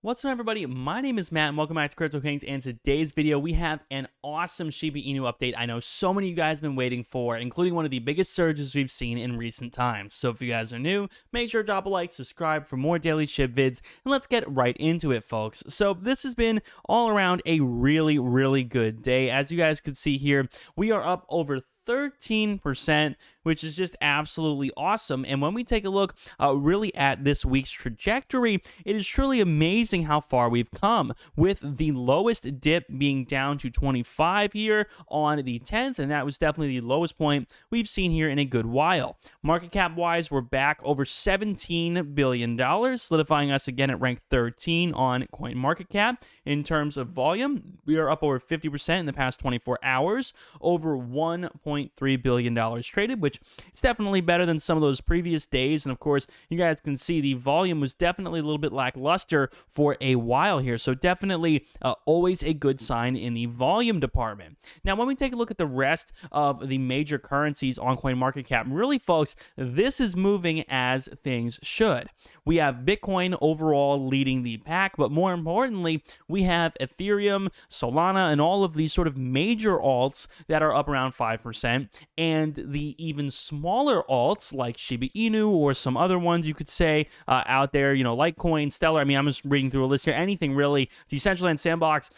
What's up, everybody? My name is Matt, and welcome back to Crypto Kings. And today's video, we have an awesome Shiba Inu update I know so many of you guys have been waiting for, including one of the biggest surges we've seen in recent times. So if you guys are new, make sure to drop a like, subscribe for more daily SHIB vids, and let's get right into it, folks. So this has been all around a really good day. As you guys can see here, we are up over 13%, which is just absolutely awesome. And when we take a look really at this week's trajectory, it is truly amazing how far we've come, with the lowest dip being down to 25 here on the 10th, and that was definitely the lowest point we've seen here in a good while. Market cap wise, we're back over $17 billion, solidifying us again at rank 13 on coin market cap. In terms of volume, we are up over 50% in the past 24 hours, over $1.3 billion traded, which is definitely better than some of those previous days. And of course, you guys can see the volume was definitely a little bit lackluster for a while here. So definitely always a good sign in the volume department. Now, when we take a look at the rest of the major currencies on CoinMarketCap, really, folks, this is moving as things should. We have Bitcoin overall leading the pack, but more importantly, we have Ethereum, Solana, and all of these sort of major alts that are up around 5%, and the even smaller alts like Shiba Inu or some other ones you could say out there, you know, Litecoin, Stellar. I mean, I'm just reading through a list here. Anything really, Decentraland, Sandbox,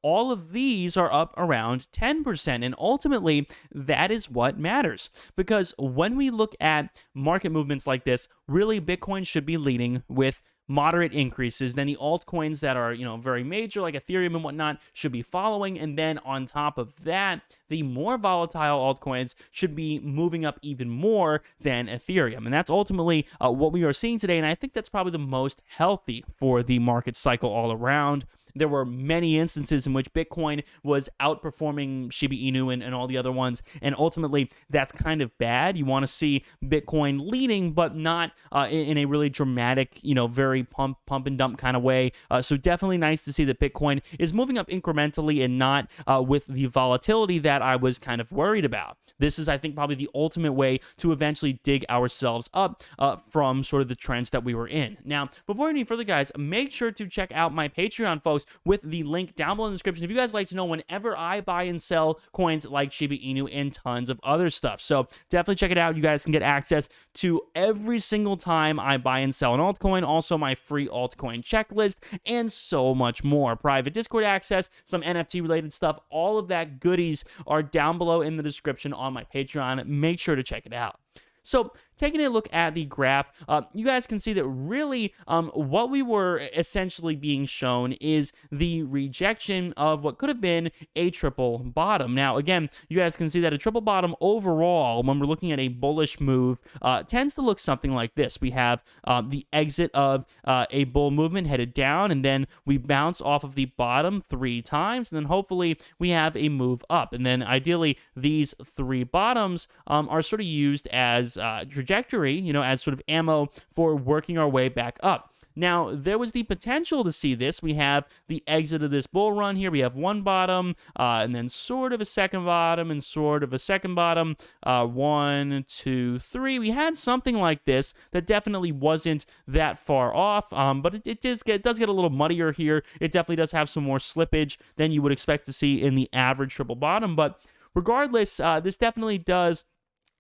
all of these are up around 10%, and ultimately that is what matters, because when we look at market movements like this, really Bitcoin should be leading with moderate increases. Then the altcoins that are, you know, very major like Ethereum and whatnot should be following, and then on top of that, the more volatile altcoins should be moving up even more than Ethereum. And that's ultimately what we are seeing today, and I think that's probably the most healthy for the market cycle all around. There were many instances in which Bitcoin was outperforming Shiba Inu and all the other ones, and ultimately that's kind of bad. You want to see Bitcoin leading, but not in a really dramatic, you know, very pump and dump kind of way. So definitely nice to see that Bitcoin is moving up incrementally and not with the volatility that I was kind of worried about. This is, I think, probably the ultimate way to eventually dig ourselves up from sort of the trends that we were in. Now, before any further, guys, make sure to check out my Patreon, folks, with the link down below in the description if you guys like to know whenever I buy and sell coins like Shiba Inu and tons of other stuff. So definitely check it out. You guys can get access to every single time I buy and sell an altcoin, also my free altcoin checklist, and so much more. Private Discord access, some NFT related stuff, all of that goodies are down below in the description on my Patreon. Make sure to check it out. So taking a look at the graph, you guys can see that really what we were essentially being shown is the rejection of what could have been a triple bottom. Now, again, you guys can see that a triple bottom overall, when we're looking at a bullish move, tends to look something like this. We have the exit of a bull movement headed down, and then we bounce off of the bottom 3 times, and then hopefully we have a move up. And then ideally, these 3 bottoms are sort of used as trajectory, you know, as sort of ammo for working our way back up. Now, there was the potential to see this. We have the exit of this bull run here. We have one bottom, and then sort of a second bottom, and sort of a second bottom. 1, 2, 3. We had something like this that definitely wasn't that far off, but it does get a little muddier here. It definitely does have some more slippage than you would expect to see in the average triple bottom. But regardless, this definitely does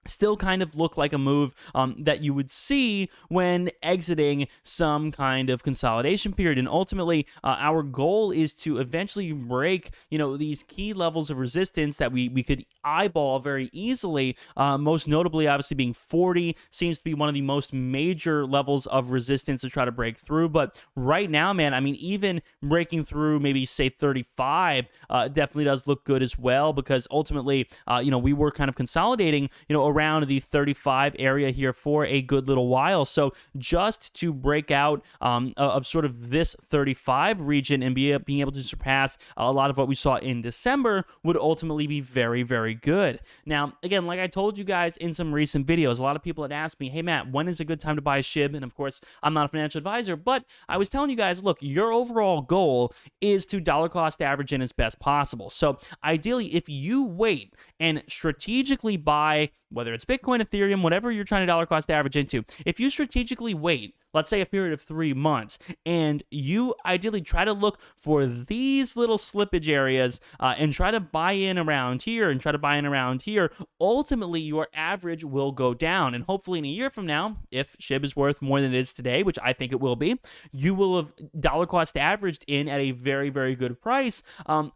still kind of look like a move that you would see when exiting some kind of consolidation period. And ultimately, our goal is to eventually break, you know, these key levels of resistance that we could eyeball very easily. Most notably, obviously, being 40 seems to be one of the most major levels of resistance to try to break through. But right now, man, I mean, even breaking through maybe, say, 35 definitely does look good as well, because ultimately, you know, we were kind of consolidating, you know, around the 35 area here for a good little while. So just to break out of sort of this 35 region and being able to surpass a lot of what we saw in December would ultimately be very good. Now, again, like I told you guys in some recent videos, a lot of people had asked me, hey Matt, when is a good time to buy a SHIB? And of course, I'm not a financial advisor, but I was telling you guys, look, your overall goal is to dollar cost average in as best possible. So ideally, if you wait and strategically buy, whether it's Bitcoin, Ethereum, whatever you're trying to dollar cost average into, if you strategically wait let's say a period of 3 months, and you ideally try to look for these little slippage areas and try to buy in around here and try to buy in around here, ultimately your average will go down. And hopefully in a year from now, if SHIB is worth more than it is today, which I think it will be, you will have dollar cost averaged in at a very, very good price,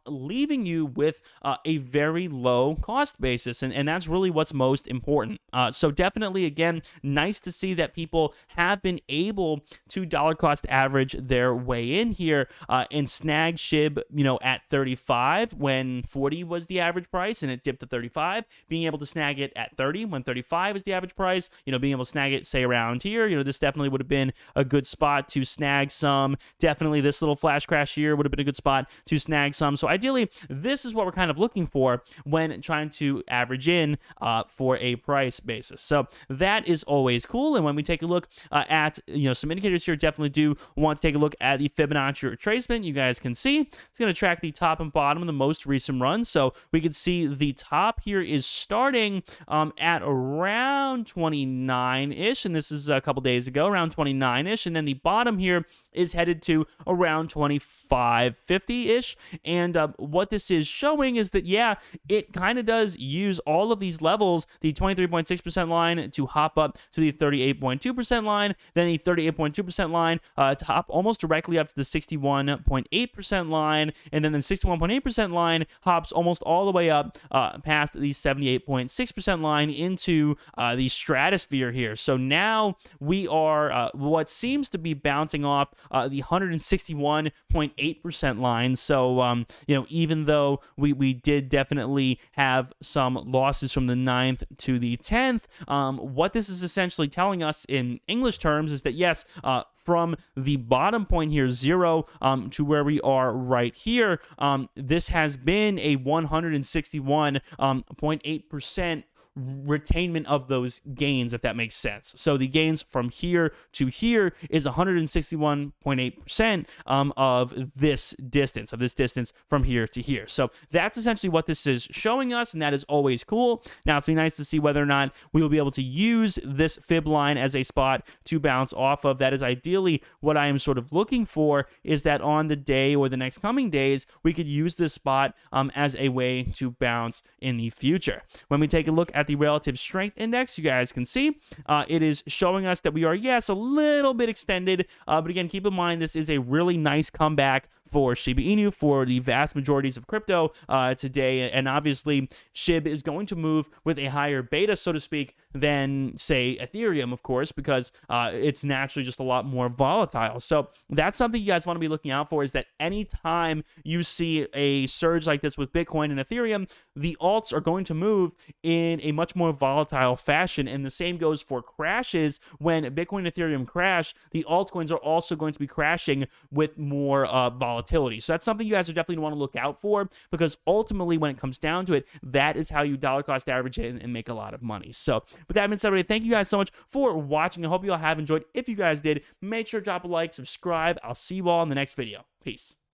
leaving you with a very low cost basis. And that's really what's most important. So definitely, again, nice to see that people have been able to dollar cost average their way in here and snag SHIB, at 35 when 40 was the average price and it dipped to 35, being able to snag it at 30 when 35 is the average price, being able to snag it, say, around here, this definitely would have been a good spot to snag some. Definitely this little flash crash here would have been a good spot to snag some. So ideally, this is what we're kind of looking for when trying to average in for a price basis. So that is always cool. And when we take a look at some indicators here, definitely do want to take a look at the Fibonacci retracement. You guys can see it's going to track the top and bottom of the most recent run. So we can see the top here is starting at around 29-ish, and this is a couple days ago, around 29-ish, and then the bottom here is headed to around 25.50-ish. And what this is showing is that, yeah, it kind of does use all of these levels, the 23.6% line to hop up to the 38.2% line, then the 38.2% line to hop almost directly up to the 61.8% line, and then the 61.8% line hops almost all the way up past the 78.6% line into the stratosphere here. So now we are what seems to be bouncing off the 161.8% line. So, even though we did definitely have some losses from the 9th to the 10th, what this is essentially telling us in English terms is that, yes, from the bottom point here, 0, to where we are right here, this has been a 161.8% retainment of those gains, if that makes sense. So the gains from here to here is 161.8% of this distance from here to here. So that's essentially what this is showing us, and that is always cool. Now it's nice to see whether or not we will be able to use this fib line as a spot to bounce off of. That is ideally what I am sort of looking for, is that on the day or the next coming days, we could use this spot as a way to bounce in the future. When we take a look at the relative strength index, you guys can see it is showing us that we are, yes, a little bit extended, but again, keep in mind this is a really nice comeback for Shiba Inu, for the vast majorities of crypto today, and obviously SHIB is going to move with a higher beta, so to speak, than, say, Ethereum, of course, because it's naturally just a lot more volatile. So that's something you guys want to be looking out for, is that anytime you see a surge like this with Bitcoin and Ethereum, the alts are going to move in a much more volatile fashion, and the same goes for crashes. When Bitcoin and Ethereum crash, the altcoins are also going to be crashing with more volatility. So that's something you guys are definitely want to look out for, because ultimately, when it comes down to it, that is how you dollar cost average it and make a lot of money. So with that being said, everybody, thank you guys so much for watching. I hope you all have enjoyed. If you guys did, make sure to drop a like, subscribe. I'll see you all in the next video. Peace.